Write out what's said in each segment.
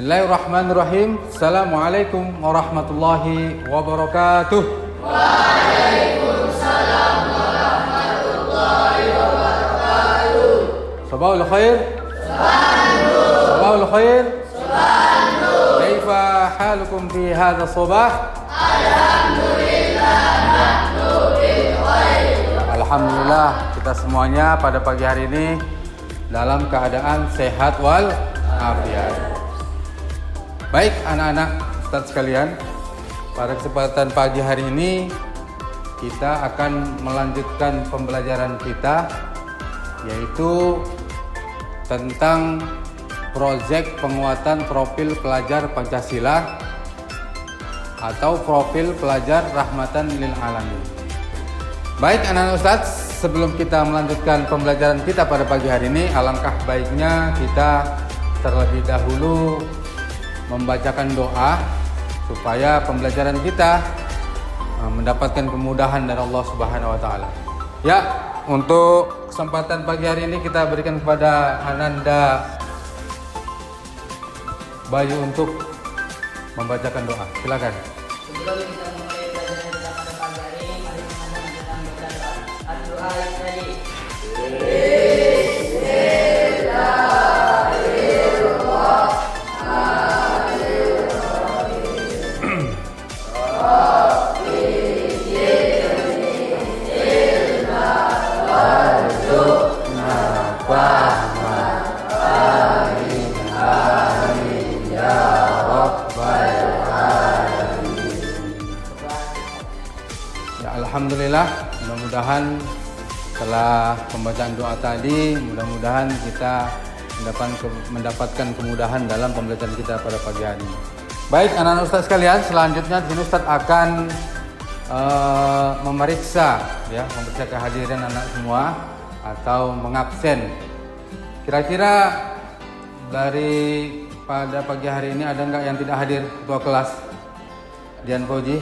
Bismillahirrahmanirrahim. Assalamualaikum warahmatullahi wabarakatuh. Waalaikumsalam warahmatullahi wabarakatuh. Sabahul khair. Sabahul khair. Kaifa halukum fi hadha sabah? Alhamdulillah nahnu bil khair. Alhamdulillah kita semuanya pada pagi hari ini dalam keadaan sehat wal afiat. Baik anak-anak Ustadz sekalian, pada kesempatan pagi hari ini kita akan melanjutkan pembelajaran kita, yaitu tentang proyek penguatan profil pelajar Pancasila atau profil pelajar rahmatan lil alamin. Baik anak-anak Ustadz, sebelum kita melanjutkan pembelajaran kita pada pagi hari ini, alangkah baiknya kita terlebih dahulu membacakan doa supaya pembelajaran kita mendapatkan kemudahan dari Allah Subhanahu wa taala. Ya, untuk kesempatan pagi hari ini kita berikan kepada Ananda Bayu untuk membacakan doa. Silakan. Sebelum kita memulai pelajaran kita pada pagi hari ini, mari kita membaca doa yang tadi. Alhamdulillah, mudah-mudahan setelah pembacaan doa tadi, mudah-mudahan kita mendapatkan kemudahan dalam pembelajaran kita pada pagi hari ini. Baik anak-anak Ustadz sekalian, selanjutnya di sini Ustadz akan memeriksa kehadiran anak semua atau mengabsen. Kira-kira dari pada pagi hari ini ada nggak yang tidak hadir ketua kelas? Dian Fauji,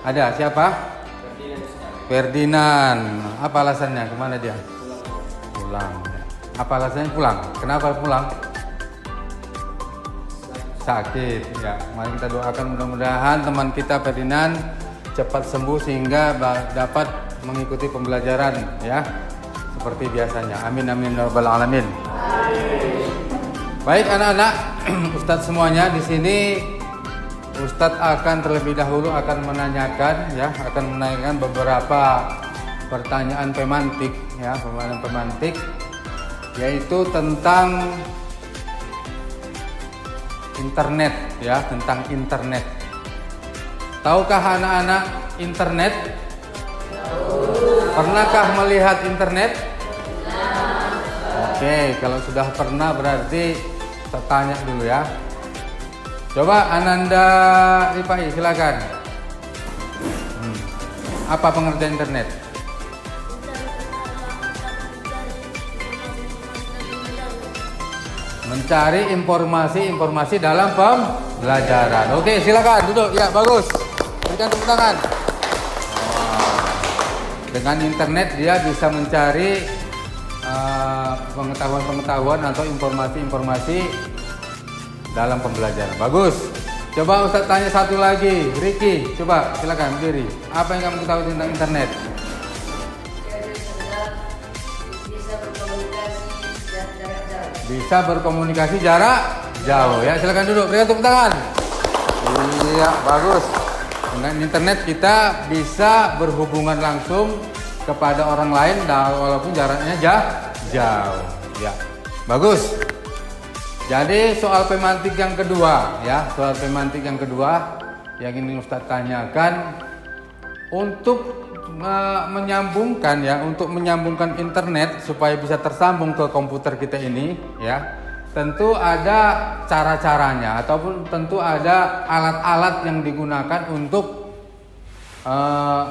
Ada, siapa? Ferdinand. Apa alasannya? Kemana dia? Pulang. Apa alasannya pulang? Kenapa pulang? Sakit. Ya, mari kita doakan mudah-mudahan teman kita Ferdinand cepat sembuh sehingga dapat mengikuti pembelajaran ya seperti biasanya. Amin amin ya rabbal alamin. Baik anak-anak, Ustadz semuanya di sini. Ustadz akan terlebih dahulu akan menanyakan beberapa pertanyaan pemantik yaitu tentang internet tentang internet. Tahukah anak-anak internet? Pernahkah melihat internet? Oke, kalau sudah pernah berarti kita tanya dulu ya. Coba Ananda Rifai, silakan. Apa pengertian internet? Mencari informasi dalam pembelajaran. Oke, silakan duduk. Ya, bagus. Berikan tepuk tangan. Dengan internet dia bisa mencari pengetahuan atau informasi dalam pembelajaran. Bagus. Coba Ustadz tanya satu lagi. Ricky, coba silakan berdiri. Apa yang kamu ketahui tentang internet? Bisa berkomunikasi jarak jauh. Ya, silakan duduk. Berikan tepuk tangan. Iya, bagus. Dengan internet kita bisa berhubungan langsung kepada orang lain walaupun jaraknya jauh. Ya, bagus. Jadi soal pemantik yang kedua yang ingin Ustadz tanyakan untuk menyambungkan internet supaya bisa tersambung ke komputer kita ini tentu ada cara-caranya ataupun tentu ada alat-alat yang digunakan untuk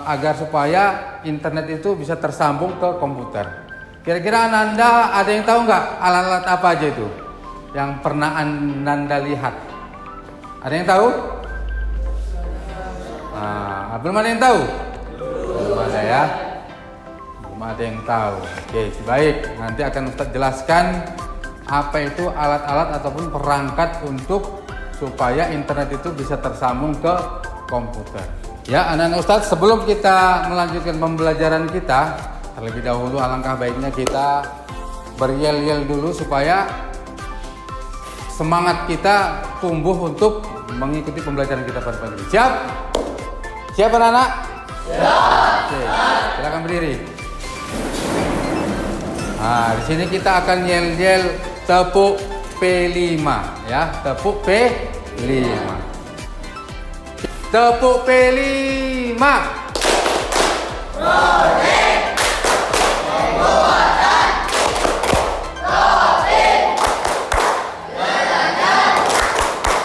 agar supaya internet itu bisa tersambung ke komputer. Kira-kira Ananda ada yang tahu nggak alat-alat apa aja itu yang pernah Ananda lihat? Ada yang tahu? Belum ada yang tahu? Belum ada ya? Belum ada yang tahu. Oke, baik. Nanti akan Ustadz jelaskan apa itu alat-alat ataupun perangkat untuk supaya internet itu bisa tersambung ke komputer. Ya, anak-anak Ustadz, sebelum kita melanjutkan pembelajaran kita, terlebih dahulu alangkah baiknya kita beryel-yel dulu supaya semangat kita tumbuh untuk mengikuti pembelajaran kita pada pagi ini. Siap? Siap anak-anak? Siap. Oke, silakan berdiri. Nah, di sini kita akan yel-yel tepuk P5 ya, tepuk P5. Tepuk P5. Project pembuatan topik belajar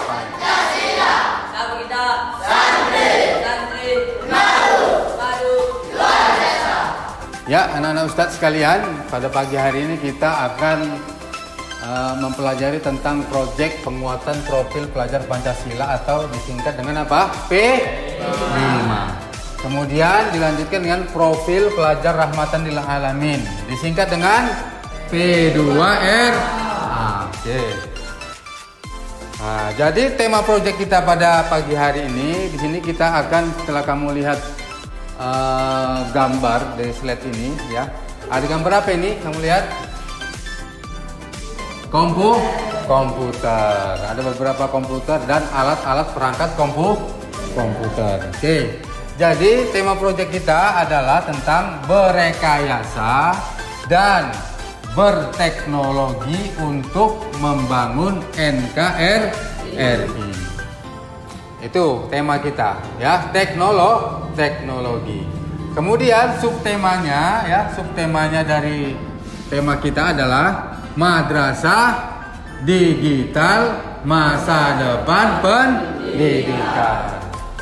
Pancasila. Sama kita. Santri Madu. luar biasa. Ya, anak-anak Ustadz sekalian, pada pagi hari ini kita akan mempelajari tentang proyek penguatan profil pelajar Pancasila atau disingkat dengan apa? P5. Kemudian dilanjutkan dengan profil pelajar rahmatan lil alamin, disingkat dengan P2R. Oke. Nah, jadi tema proyek kita pada pagi hari ini, di sini kita akan, setelah kamu lihat gambar dari slide ini ya. Ada gambar apa ini? Kamu lihat? Komputer. Ada beberapa komputer dan alat-alat perangkat komputer. Oke. Jadi tema proyek kita adalah tentang berekayasa dan berteknologi untuk membangun NKRI. Itu tema kita ya, teknologi. Kemudian subtemanya ya, subtemanya dari tema kita adalah Madrasah Digital Masa Depan Pendidikan.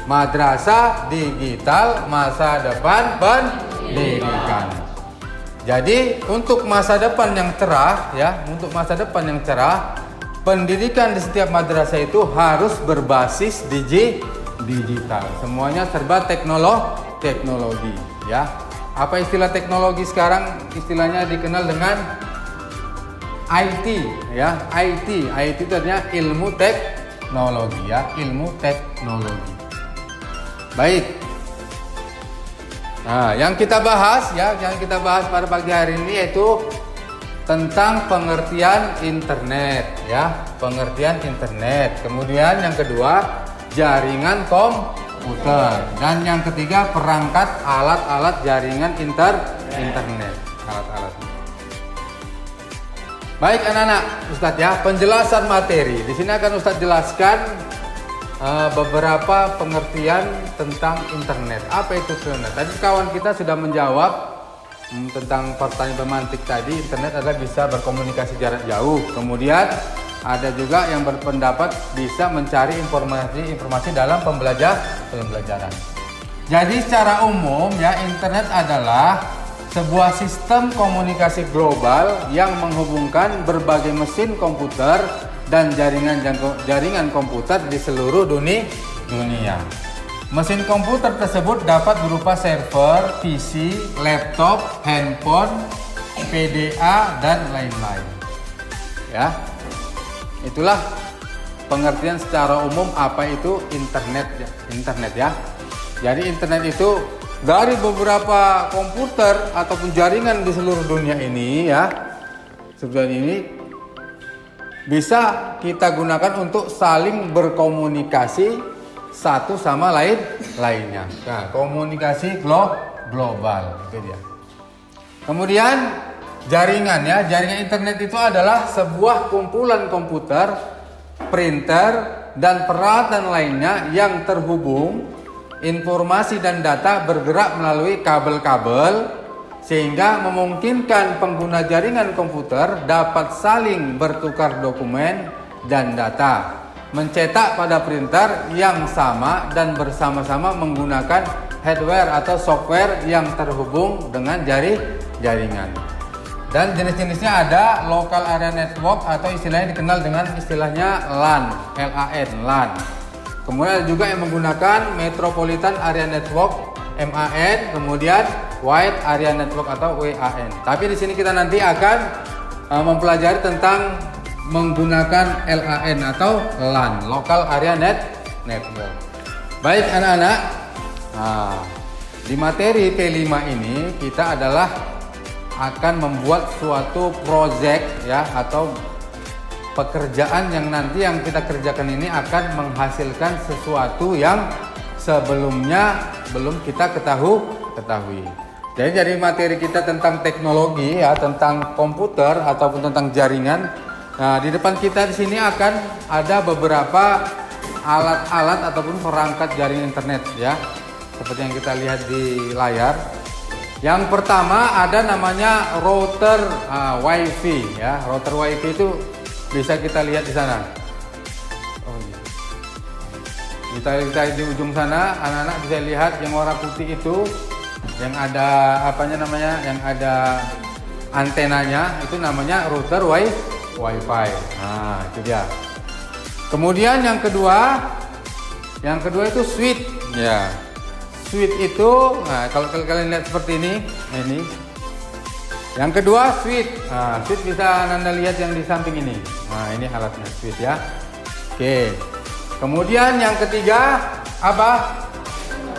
Madrasah Digital Masa Depan Pendidikan. Jadi untuk masa depan yang cerah ya, untuk masa depan yang cerah, pendidikan di setiap madrasah itu harus berbasis digital. Semuanya serba teknologi ya. Apa istilah teknologi sekarang? Istilahnya dikenal dengan IT ya. IT itu artinya ilmu teknologi ya, ilmu teknologi. Baik. Nah, yang kita bahas pada pagi hari ini yaitu tentang pengertian internet ya, pengertian internet. Kemudian yang kedua, jaringan komputer, dan yang ketiga perangkat alat-alat jaringan internet, alat-alatnya. Baik anak-anak Ustadz ya, penjelasan materi. Di sini akan Ustadz jelaskan beberapa pengertian tentang internet. Apa itu internet? Tadi kawan kita sudah menjawab tentang pertanyaan pemantik tadi. Internet adalah bisa berkomunikasi jarak jauh. Kemudian ada juga yang berpendapat bisa mencari informasi dalam pembelajaran. Jadi secara umum ya, internet adalah sebuah sistem komunikasi global yang menghubungkan berbagai mesin komputer dan jaringan komputer di seluruh dunia. Mesin komputer tersebut dapat berupa server, PC, laptop, handphone, PDA, dan lain-lain. Ya, itulah pengertian secara umum apa itu internet ya. Jadi internet itu dari beberapa komputer ataupun jaringan di seluruh dunia ini ya, sebenarnya ini bisa kita gunakan untuk saling berkomunikasi satu sama lainnya. Nah, komunikasi global itu dia. Kemudian jaringan ya, jaringan internet itu adalah sebuah kumpulan komputer, printer, dan peralatan lainnya yang terhubung. Informasi dan data bergerak melalui kabel-kabel sehingga memungkinkan pengguna jaringan komputer dapat saling bertukar dokumen dan data, mencetak pada printer yang sama dan bersama-sama menggunakan hardware atau software yang terhubung dengan jaringan. Dan jenis-jenisnya ada local area network atau istilahnya dikenal dengan istilahnya LAN, LAN. Kemudian ada juga yang menggunakan Metropolitan Area Network (MAN), kemudian Wide Area Network atau WAN. Tapi di sini kita nanti akan mempelajari tentang menggunakan LAN atau LAN, Local Area Network. Baik anak-anak, di materi P5 ini kita adalah akan membuat suatu project ya, atau pekerjaan yang nanti yang kita kerjakan ini akan menghasilkan sesuatu yang sebelumnya belum kita ketahui. Jadi dari materi kita tentang teknologi ya, tentang komputer ataupun tentang jaringan. Nah, di depan kita di sini akan ada beberapa alat-alat ataupun perangkat jaringan internet ya. Seperti yang kita lihat di layar. Yang pertama ada namanya router WiFi ya. Router WiFi itu bisa kita lihat di sana. Kita di ujung sana, anak-anak bisa lihat yang warna putih itu, yang ada yang ada antenanya, itu namanya router WiFi. Nah, itu dia. Kemudian yang kedua itu switch ya. Switch itu, nah kalau kalian lihat seperti ini. Yang kedua switch. Nah, switch bisa Anda lihat yang di samping ini. Nah, ini alatnya switch ya. Oke. Kemudian yang ketiga apa?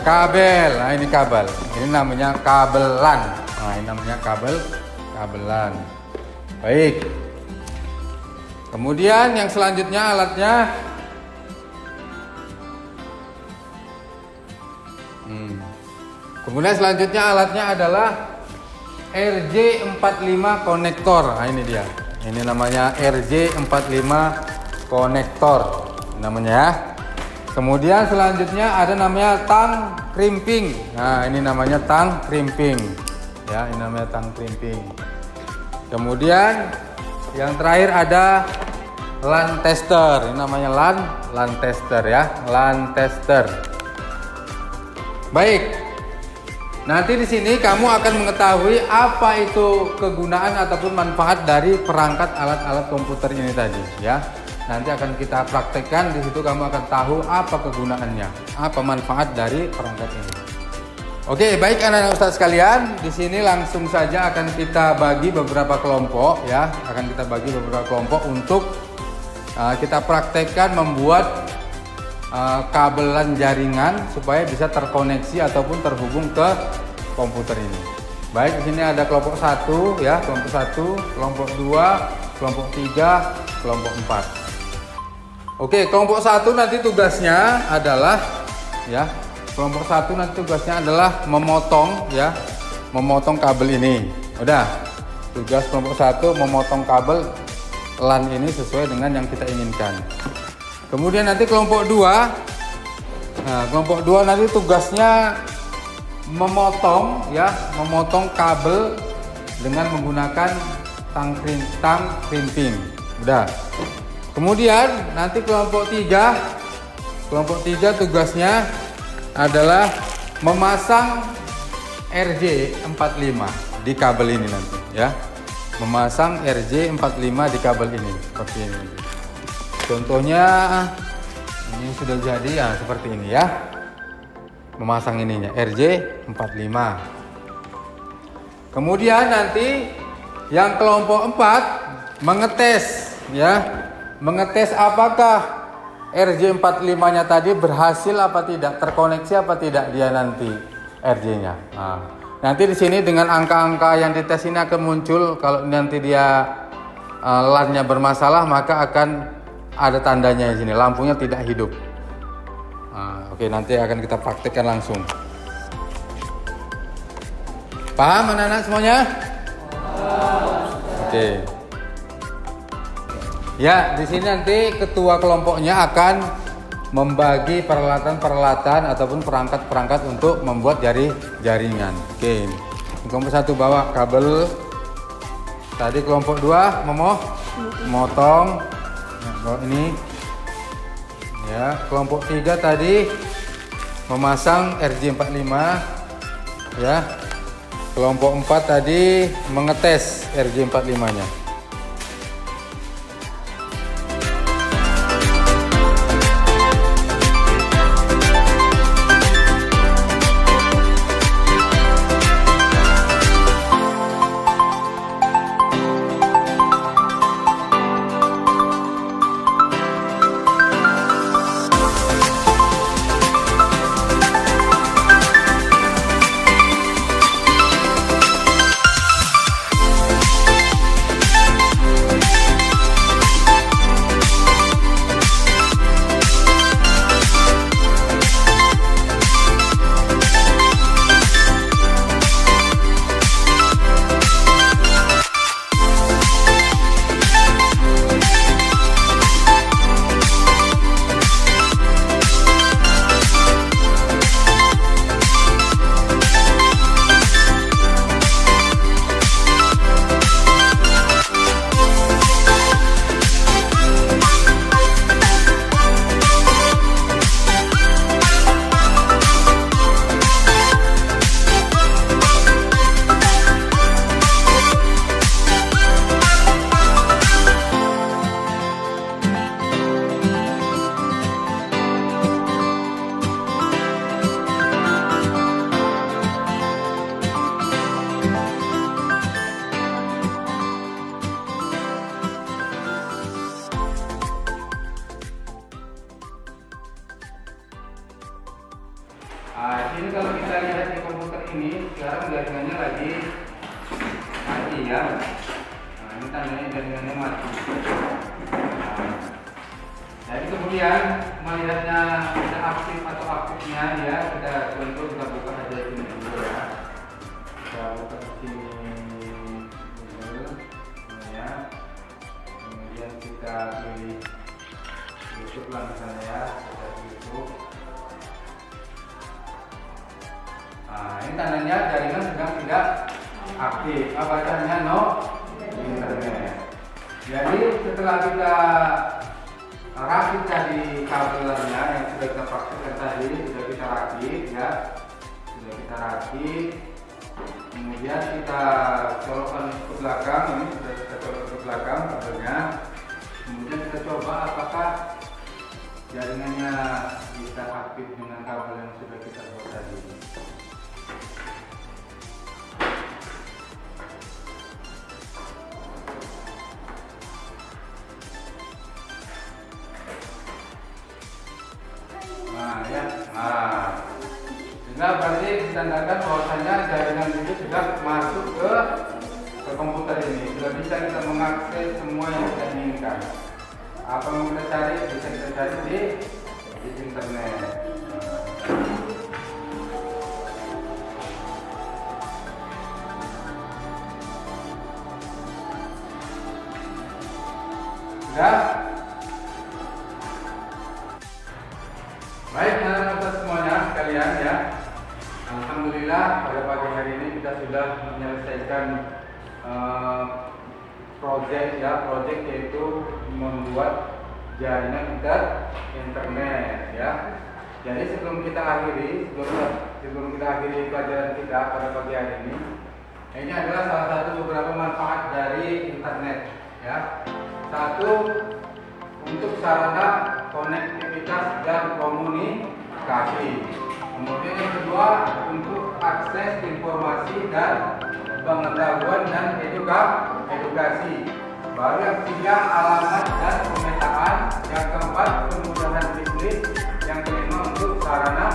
Kabel. Nah, ini kabel. Ini namanya kabel LAN. Nah, ini namanya kabel LAN. Baik. Kemudian yang selanjutnya alatnya Kemudian selanjutnya alatnya adalah RJ45 konektor. Nah, ini dia. Ini namanya RJ45 konektor namanya ya. Kemudian selanjutnya ada namanya tang crimping. Nah, ini namanya tang crimping. Ya, ini namanya tang crimping. Kemudian yang terakhir ada LAN tester. Ini namanya LAN tester ya, LAN tester. Baik. Nanti di sini kamu akan mengetahui apa itu kegunaan ataupun manfaat dari perangkat alat-alat komputer ini tadi ya. Nanti akan kita praktekkan, di situ kamu akan tahu apa kegunaannya, apa manfaat dari perangkat ini. Oke, baik anak-anak Ustadz sekalian, di sini langsung saja akan kita bagi beberapa kelompok ya, akan kita bagi beberapa kelompok untuk kita praktekkan membuat kabelan jaringan supaya bisa terkoneksi ataupun terhubung ke komputer ini. Baik, di sini ada kelompok 1 ya, kelompok 1, kelompok 2, kelompok 3, kelompok 4. Oke, kelompok 1 nanti tugasnya adalah ya, kelompok 1 nanti tugasnya adalah memotong ya, memotong kabel ini. Udah. Tugas kelompok 1 memotong kabel LAN ini sesuai dengan yang kita inginkan. Kemudian nanti kelompok 2, nah kelompok 2 nanti tugasnya memotong ya, memotong kabel dengan menggunakan tang crimping. Udah. Kemudian nanti kelompok 3 tugasnya adalah memasang RJ45 di kabel ini nanti ya. Memasang RJ45 di kabel ini seperti ini. Contohnya ini sudah jadi ya, seperti ini ya. Memasang ininya RJ45. Kemudian nanti yang kelompok 4 mengetes ya. Mengetes apakah RJ45-nya tadi berhasil apa tidak, terkoneksi apa tidak dia nanti RJ-nya. Nah, nanti di sini dengan angka-angka yang dites ini akan muncul. Kalau nanti dia LAN-nya bermasalah, maka akan ada tandanya di sini, lampunya tidak hidup. Nah, oke, nanti akan kita praktekkan langsung. Paham anak-anak semuanya? Oke. Ya, di sini nanti ketua kelompoknya akan membagi peralatan-peralatan ataupun perangkat-perangkat untuk membuat jaringan. Oke. Kelompok 1 bawa kabel. Tadi kelompok 2 memotong. Nah, ini ya, kelompok 3 tadi memasang RJ45 ya. Kelompok 4 tadi mengetes RJ45-nya. sekarang jaringannya lagi mati ya. Nah, ini tandanya jaringannya mati. Nah, jadi kemudian melihatnya sudah aktif atau aktifnya ya, kita contoh kita buka aja ini dulu ya. Kita buka sini dulu ya. Kemudian kita pilih YouTube lah misalnya ya, kita YouTube. Nah, ini tandanya jaringan sedang tidak aktif. Apa bacanya no internet. Jadi setelah kita rakit tadi kabelnya yang sudah kita praktekkan tadi, sudah kita rakit ya, sudah kita rakit. Kemudian kita colokkan ke belakang, ini sudah kita colok ke belakang kabelnya. Kemudian kita coba apakah jaringannya bisa aktif dengan kabel yang sudah kita buat tadi. Nah ya, nah sehingga berarti ditandakan bahwasanya jaringan itu sudah masuk ke komputer ini, sudah bisa kita mengakses semua yang kita inginkan. Apa yang kita cari bisa kita cari di internet. Sudah? Baik, anak-anak semuanya sekalian ya. Alhamdulillah pada pagi hari ini kita sudah menyelesaikan proyek yaitu membuat jaringan internet ya. Jadi sebelum kita akhiri pelajaran kita pada pagi hari ini adalah salah satu beberapa manfaat dari internet ya. Satu, untuk sarana konektivitas dan komunikasi. Kemudian yang kedua, untuk akses informasi dan pengetahuan dan edukasi. Baru yang ketiga, alamat dan pemetaan. Yang keempat, kemudahan bisnis. Yang kelima, untuk sarana